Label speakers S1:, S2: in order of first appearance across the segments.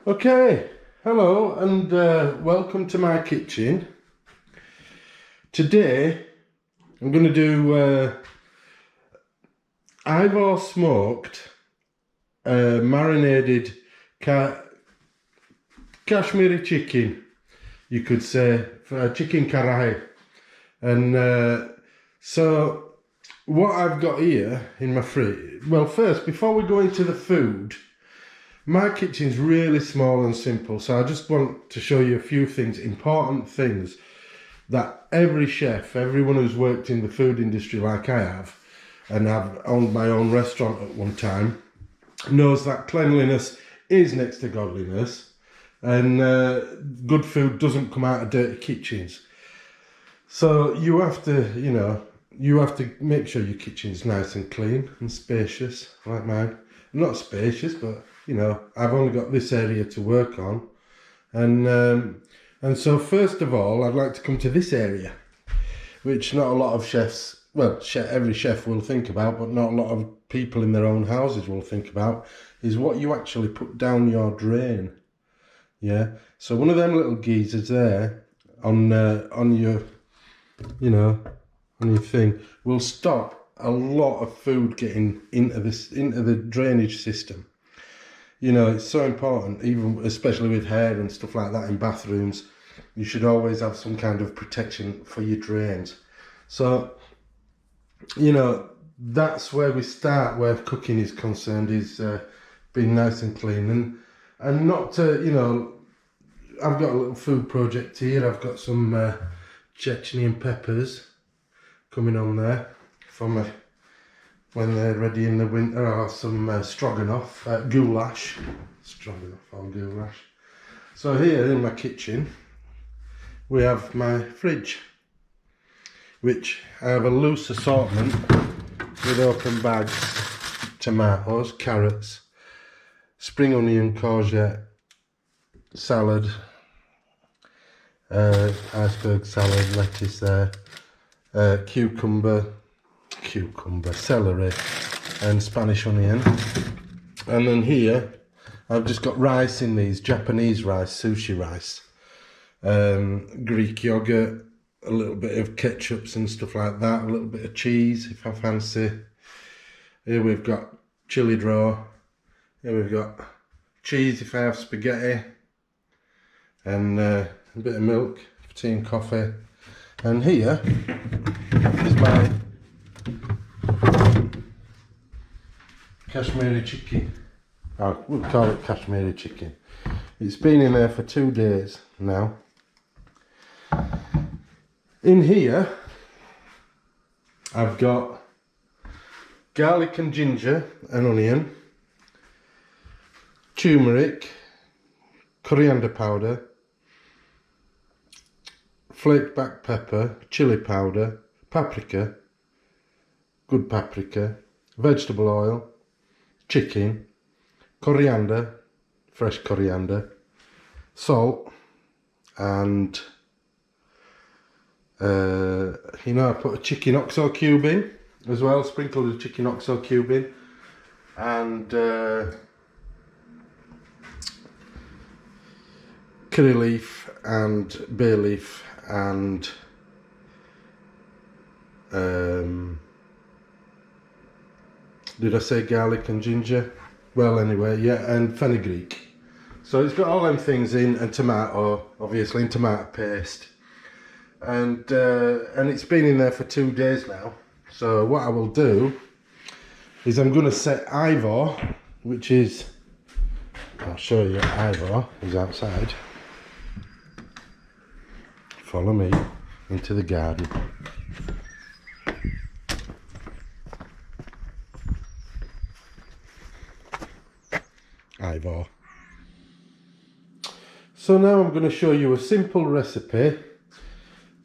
S1: Okay, hello and welcome to my kitchen. Today I'm going to do Ivor smoked marinated Kashmiri chicken, you could say, for chicken karahi. And so what I've got here in my fridge, well, first, before we go into the food, my kitchen's really small and simple, so I just want to show you a few things, important things that every chef, everyone who's worked in the food industry like I have, and I've owned my own restaurant at one time, knows that cleanliness is next to godliness, and good food doesn't come out of dirty kitchens. So you have to, you have to make sure your kitchen's nice and clean and spacious, like mine. Not spacious, but I've only got this area to work on, and so first of all, I'd like to come to this area, which not a lot of chefs, well, every chef will think about, but not a lot of people in their own houses will think about, is what you actually put down your drain. Yeah, so one of them little geezers there on your, on your thing will stop a lot of food getting into the drainage system. It's so important, even especially with hair and stuff like that in bathrooms. You should always have some kind of protection for your drains. So, that's where we start, where cooking is concerned, is being nice and clean, and not to, I've got a little food project here. I've got some Chechnyan peppers coming on there for my, when they're ready in the winter, or some stroganoff, goulash, or goulash. So here in my kitchen, we have my fridge, which I have a loose assortment with open bags, tomatoes, carrots, spring onion, courgette, salad, iceberg salad, lettuce there, cucumber, celery, and Spanish onion. And then here I've just got rice in these, Japanese rice, sushi rice, Greek yogurt, a little bit of ketchups and stuff like that, a little bit of cheese if I fancy. Here we've got chili draw, here we've got cheese if I have spaghetti, and a bit of milk for tea and coffee. And here is my Kashmiri chicken. We'll call it Kashmiri chicken. It's been in there for 2 days now. In here I've got garlic and ginger and onion, turmeric, coriander powder, flaked black pepper, chili powder, paprika, good paprika, vegetable oil, chicken, coriander, fresh coriander, salt, and I put a chicken oxo cube in as well, sprinkled a chicken oxo cube in, and curry leaf and bay leaf, and did I say garlic and ginger? Well, anyway, yeah, and fenugreek. So it's got all them things in, and tomato, obviously, and tomato paste. And it's been in there for 2 days now. So what I will do is I'm going to set Ivor, which is, I'll show you, Ivor is outside. Follow me into the garden. Ivor. So now I'm going to show you a simple recipe.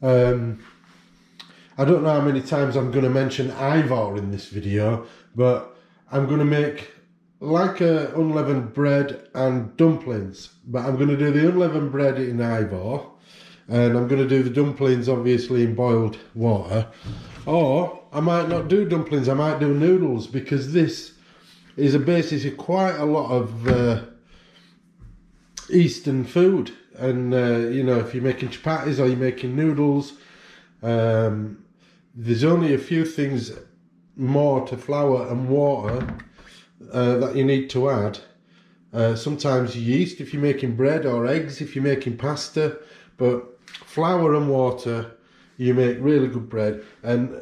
S1: I don't know how many times I'm going to mention Ivor in this video, but I'm going to make like a unleavened bread and dumplings, but I'm going to do the unleavened bread in Ivor, and I'm going to do the dumplings obviously in boiled water. Or I might not do dumplings, I might do noodles, because this is a basis of quite a lot of Eastern food, and you know, if you're making chapatis or you're making noodles, there's only a few things more to flour and water that you need to add. Sometimes yeast if you're making bread, or eggs if you're making pasta, but flour and water, you make really good bread. And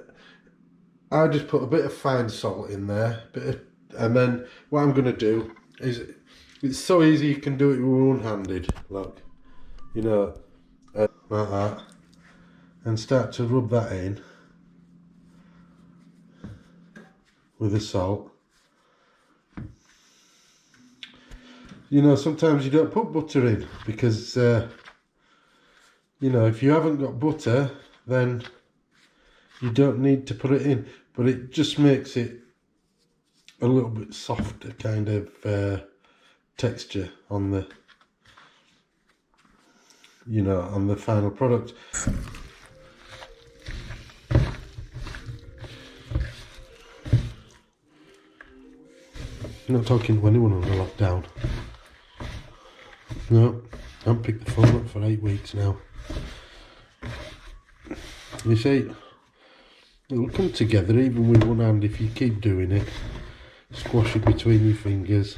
S1: I just put a bit of fine salt in there, and then what I'm going to do is, it's so easy, you can do it one-handed, look, you know, like that, and start to rub that in with the salt. You know, sometimes you don't put butter in because, you know, if you haven't got butter, then you don't need to put it in, but it just makes it a little bit softer kind of texture on the, you know, on the final product. I'm not talking to anyone on the lockdown. No, I haven't picked the phone up for 8 weeks now. You see, it'll come together even with one hand if you keep doing it. Squash it between your fingers.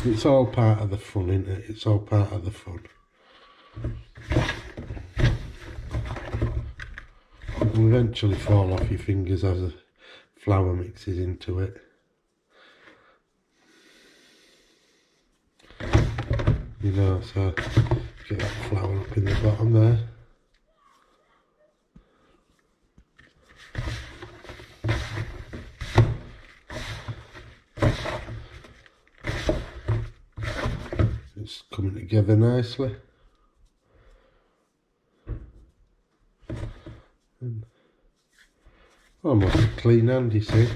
S1: It's all part of the fun, isn't it? It's all part of the fun. It will eventually fall off your fingers as the flour mixes into it. You know, so get that flour up in the bottom there. It's coming together nicely. And almost a clean hand, you see.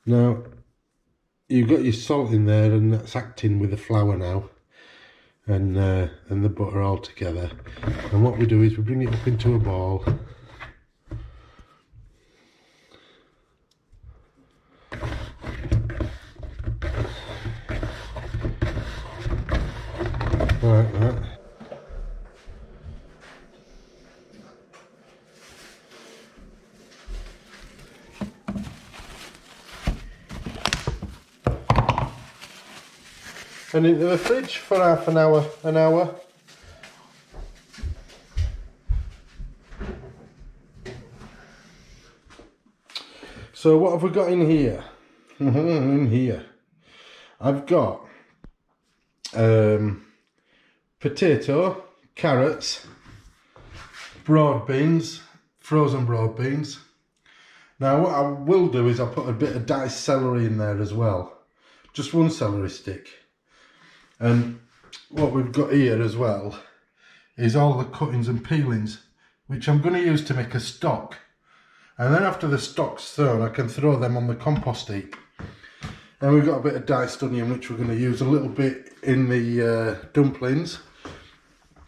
S1: Now, you've got your salt in there, and that's acting with the flour now, and the butter all together. And what we do is we bring it up into a ball. Like that. And into the fridge for half an hour. So what have we got in here? In here I've got potato, carrots, broad beans, frozen broad beans. Now what I will do is I'll put a bit of diced celery in there as well, just one celery stick. And what we've got here as well is all the cuttings and peelings, which I'm going to use to make a stock. And then after the stock's thrown, I can throw them on the compost heap. And we've got a bit of diced onion, which we're going to use a little bit in the dumplings.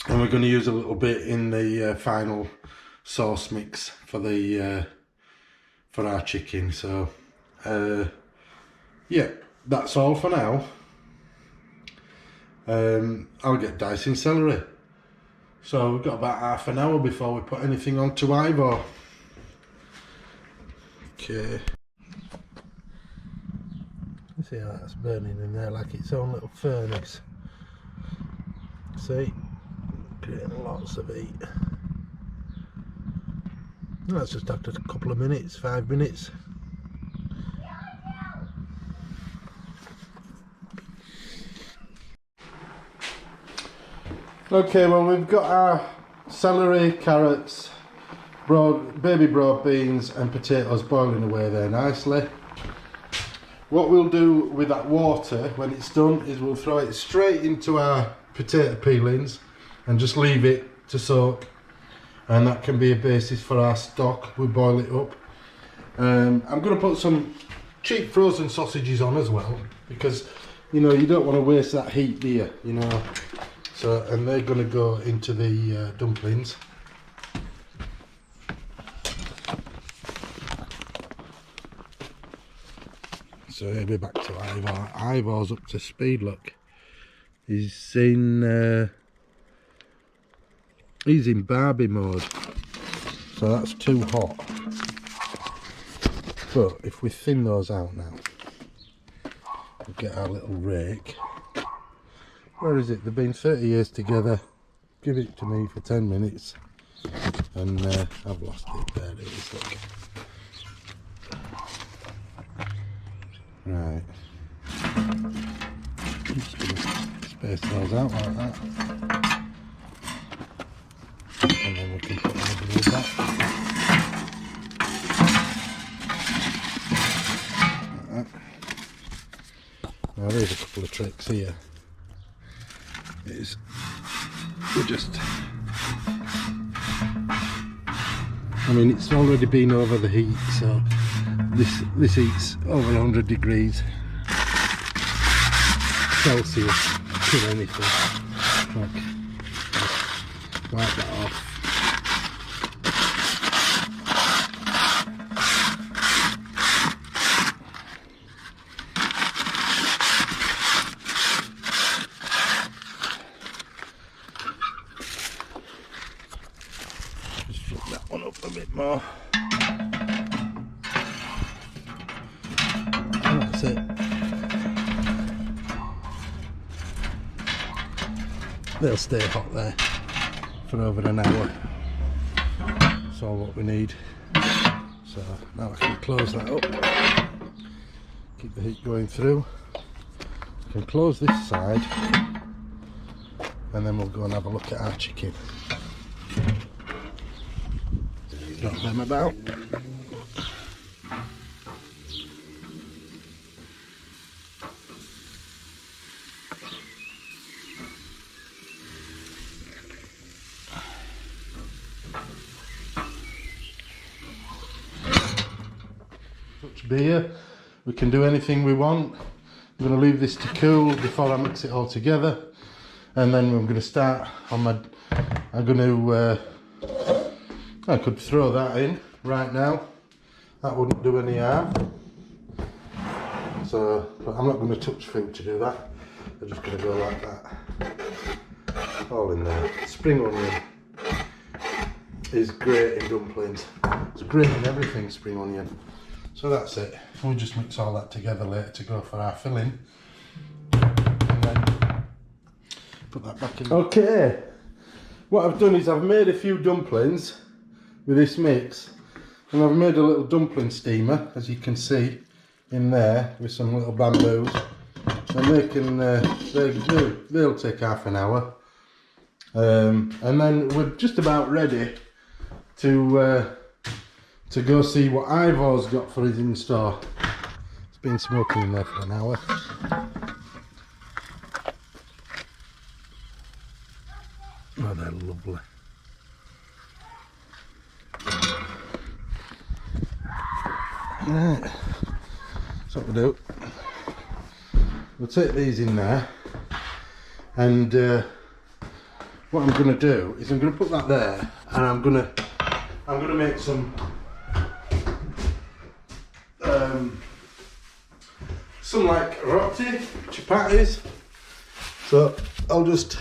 S1: And we're going to use a little bit in the final sauce mix for the for our chicken. So yeah, that's all for now. I'll get dicing celery. So we've got about half an hour before we put anything onto Ivor. Okay. See how that's burning in there like its own little furnace. See? Creating lots of heat. That's just after a couple of minutes, 5 minutes. Okay, well we've got our celery, carrots, baby broad beans and potatoes boiling away there nicely. What we'll do with that water when it's done is we'll throw it straight into our potato peelings and just leave it to soak, and that can be a basis for our stock. We boil it up. I'm going to put some cheap frozen sausages on as well, because you know you don't want to waste that heat, do you? You know, So, and they're going to go into the dumplings. So he'll be back to Ivor. Ivor's up to speed, look. He's in Barbie mode. So that's too hot. But if we thin those out now, we'll get our little rake. Where is it? They've been 30 years together. Give it to me for 10 minutes. And I've lost it. There it is, look. Right. Just gonna space those out like that. And then we can put them with that. Like that. Now there's a couple of tricks here. Is we just, I mean, it's already been over the heat, so this heat's over 100 degrees Celsius to anything. Look, wipe that off. Just flip that one up a bit more. That's it. They'll stay hot there for over an hour. That's all what we need. So now I can close that up. Keep the heat going through. I can close this side and then we'll go and have a look at our chicken. Drop them about. Touch beer. We can do anything we want. I'm going to leave this to cool before I mix it all together, and then I'm going to start on my. I'm going to. I could throw that in right now. That wouldn't do any harm. So, but I'm not going to touch food to do that. I'm just going to go like that. All in there. Spring onion is great in dumplings. It's great in everything, spring onion. So that's it. We'll just mix all that together later to go for our filling. And then put that back in. Okay. What I've done is I've made a few dumplings with this mix. And I've made a little dumpling steamer, as you can see, in there with some little bamboos. And they can, they'll take half an hour. And then we're just about ready to go see what Ivor's got for us in store. It's been smoking in there for an hour. Oh, they're lovely. Right, that's what we'll do. We'll take these in there, and what I'm going to do is I'm going to put that there, and I'm going to make some like roti, chapatis. So I'll just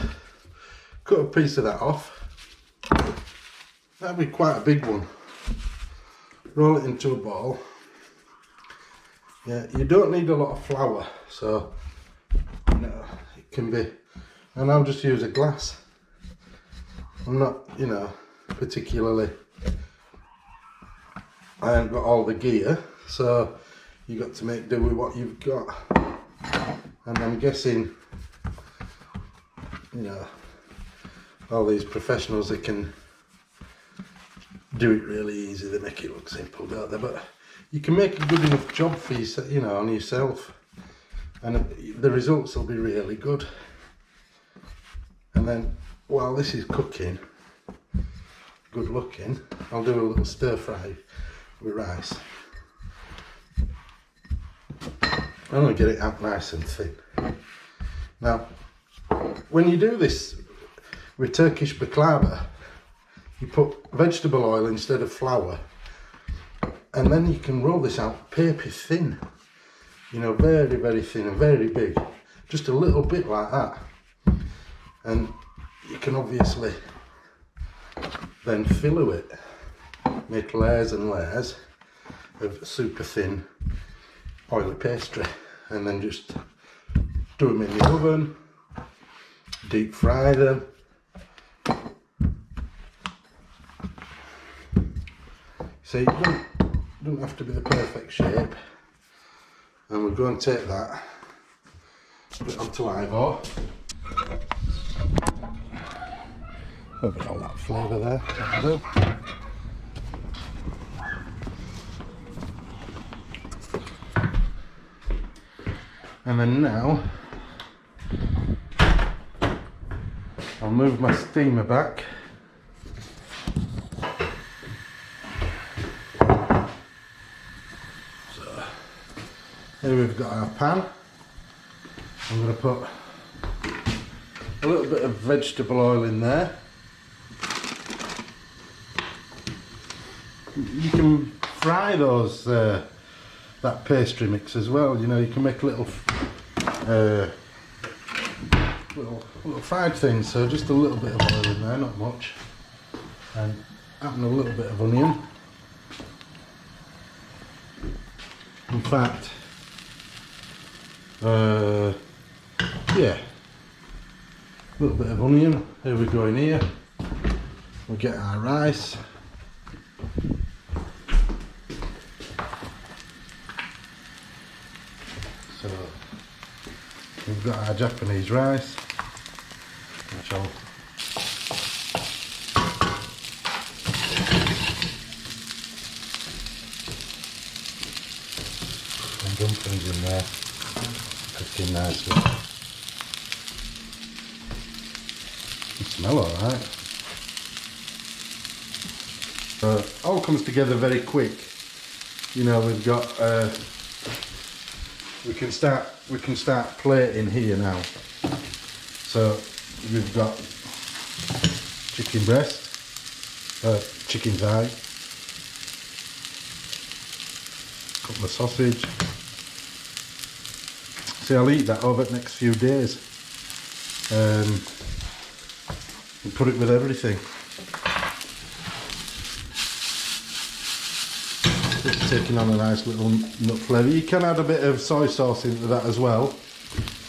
S1: cut a piece of that off. That'll be quite a big one. Roll it into a ball. Yeah, you don't need a lot of flour, so no, it can be. And I'll just use a glass. I'm not, particularly. I haven't got all the gear, so you got to make do with what you've got. And I'm guessing, all these professionals, they can do it really easy. They make it look simple, don't they? But you can make a good enough job for you, on yourself, and the results will be really good. And then while this is cooking, good looking, I'll do a little stir fry with rice. I'm going to get it out nice and thin. Now, when you do this with Turkish baklava, you put vegetable oil instead of flour, and then you can roll this out paper thin, you know, very, very thin and very big, just a little bit like that. And you can obviously then fill it, make layers and layers of super thin oily pastry, and then just do them in the oven, deep fry them. So you don't have to be the perfect shape. And we're going to take that, put it onto Ivo. Over all that flavour there, that'll do. And then now, I'll move my steamer back. So, here we've got our pan. I'm going to put a little bit of vegetable oil in there. You can fry those, that pastry mix as well. You know, you can make little fried things. So just a little bit of oil in there, not much, and adding a little bit of onion. In fact, yeah, a little bit of onion. Here we go in here. We'll get our rice. So we've got our Japanese rice, which I'll and dumplings in there, cooking nicely. They smell alright. So it all comes together very quick. You know, we've got we can start plating here now. So we've got chicken breast, chicken thigh, couple of sausage. See, I'll eat that over the next few days and put it with everything. It's taking on a nice little nut flavour. You can add a bit of soy sauce into that as well.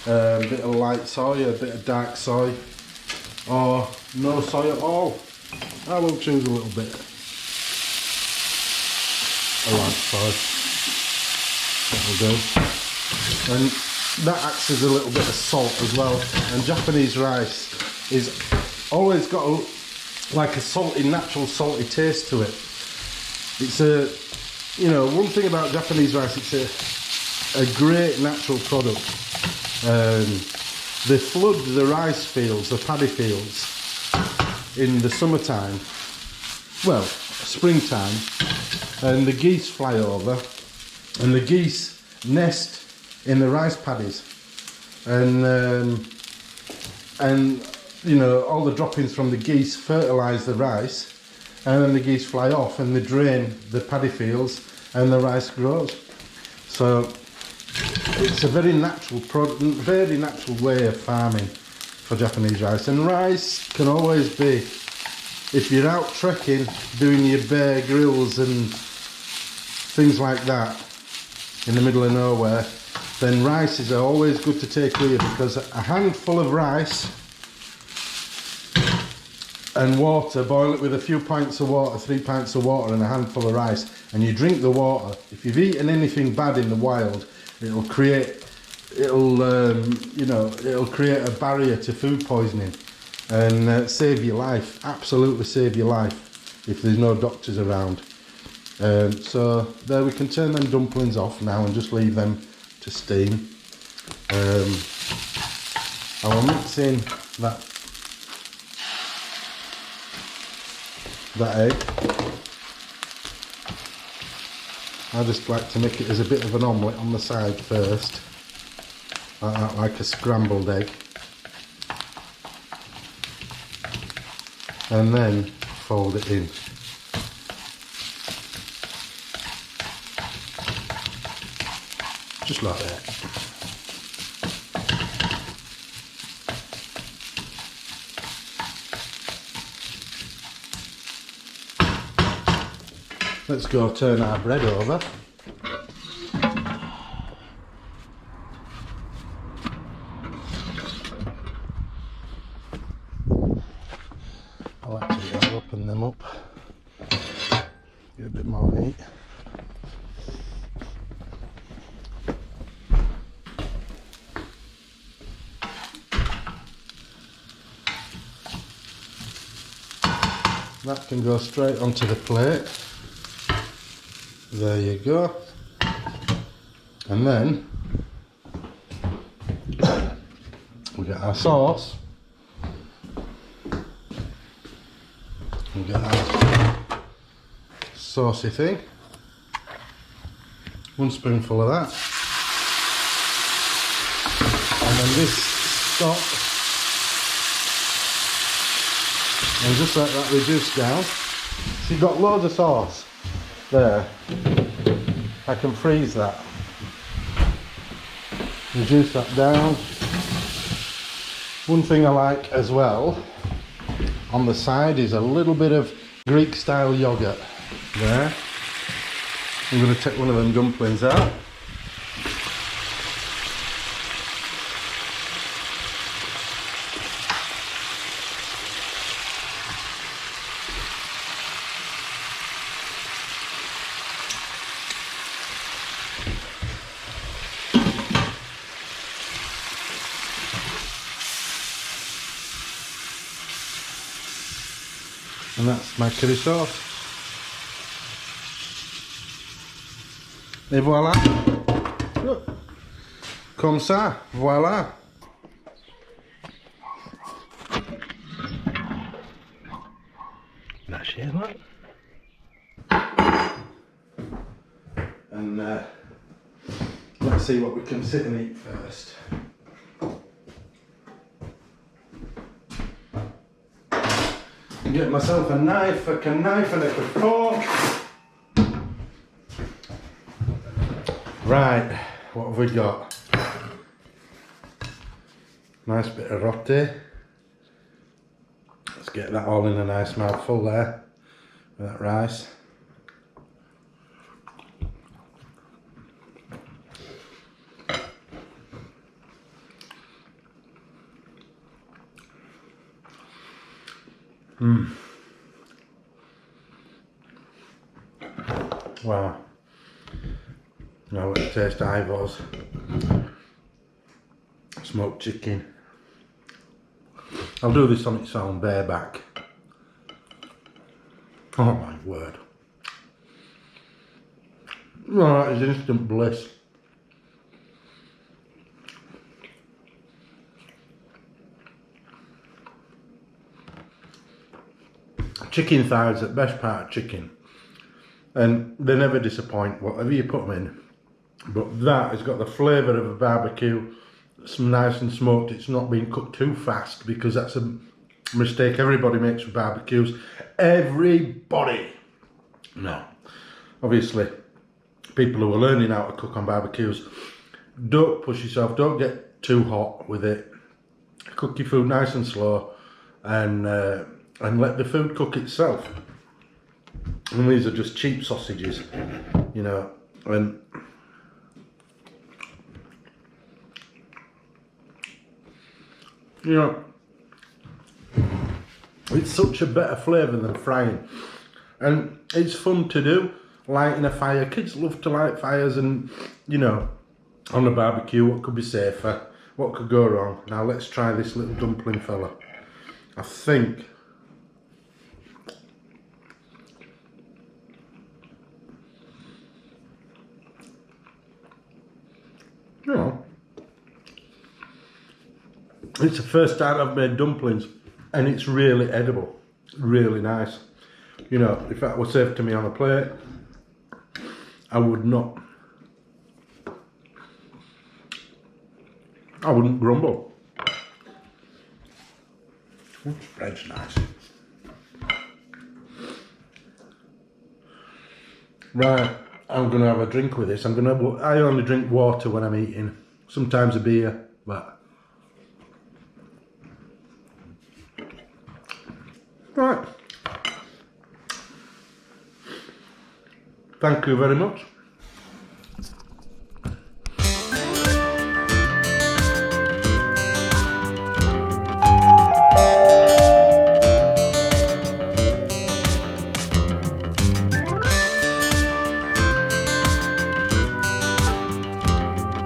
S1: A bit of light soy, a bit of dark soy, or no soy at all. I will choose a little bit of light soy. That'll do. And that acts as a little bit of salt as well. And Japanese rice is always got like a salty, natural salty taste to it. It's a, you know, one thing about Japanese rice, it's a great natural product. They flood the rice fields, the paddy fields, in the summertime, well, springtime, and the geese fly over, and the geese nest in the rice paddies, and you know, all the droppings from the geese fertilise the rice, and then the geese fly off and they drain the paddy fields and the rice grows. So it's a very natural product, very natural way of farming for Japanese rice. And rice can always be, if you're out trekking, doing your Bear Grylls and things like that in the middle of nowhere, then rice is always good to take with you, because a handful of rice and water, boil it with a few pints of water, 3 pints of water and a handful of rice, and you drink the water. If you've eaten anything bad in the wild, it'll create a barrier to food poisoning and save your life, absolutely save your life if there's no doctors around. So there, we can turn them dumplings off now and just leave them to steam. I will mix in that egg. I just like to make it as a bit of an omelette on the side first, like a scrambled egg. and then fold it in. Just like that. Let's go turn our bread over. I'll actually open them up. Get a bit more heat. That can go straight onto the plate. There you go. And then we get our sauce. We get our saucy thing. 1 spoonful of that. And then this stock. And just let that reduce down. So you've got loads of sauce there. I can freeze that. Reduce that down. One thing I like as well on the side is a little bit of Greek style yogurt there. I'm going to take one of them dumplings out. And that's my curry sauce. Et voilà. Comme ça, voilà. That's it, look. And let's see what we can sit and eat first. Get myself a knife and a fork. Right, what have we got? Nice bit of roti. Let's get that all in a nice mouthful there with that rice. Wow. Now let's taste Ivor's smoked chicken. I'll do this on its own bareback. Oh my word. Oh, that is instant bliss. Chicken thighs are the best part of chicken, and they never disappoint whatever you put them in. But that has got the flavour of a barbecue. It's nice and smoked. It's not being cooked too fast, because that's a mistake everybody makes with barbecues. Everybody. No. Obviously, people who are learning how to cook on barbecues, don't push yourself. Don't get too hot with it. Cook your food nice and slow, and let the food cook itself. And these are just cheap sausages, you know, and you know, it's such a better flavour than frying, and it's fun to do, lighting a fire. Kids love to light fires, and you know, on a barbecue, what could be safer? What could go wrong? Now let's try this little dumpling fella. I think you know, it's the first time I've made dumplings, and it's really edible, really nice. You know, if that were served to me on a plate, I wouldn't grumble. Bread's nice. Right, I'm gonna have a drink with this. I only drink water when I'm eating. Sometimes a beer, but. Right. Thank you very much.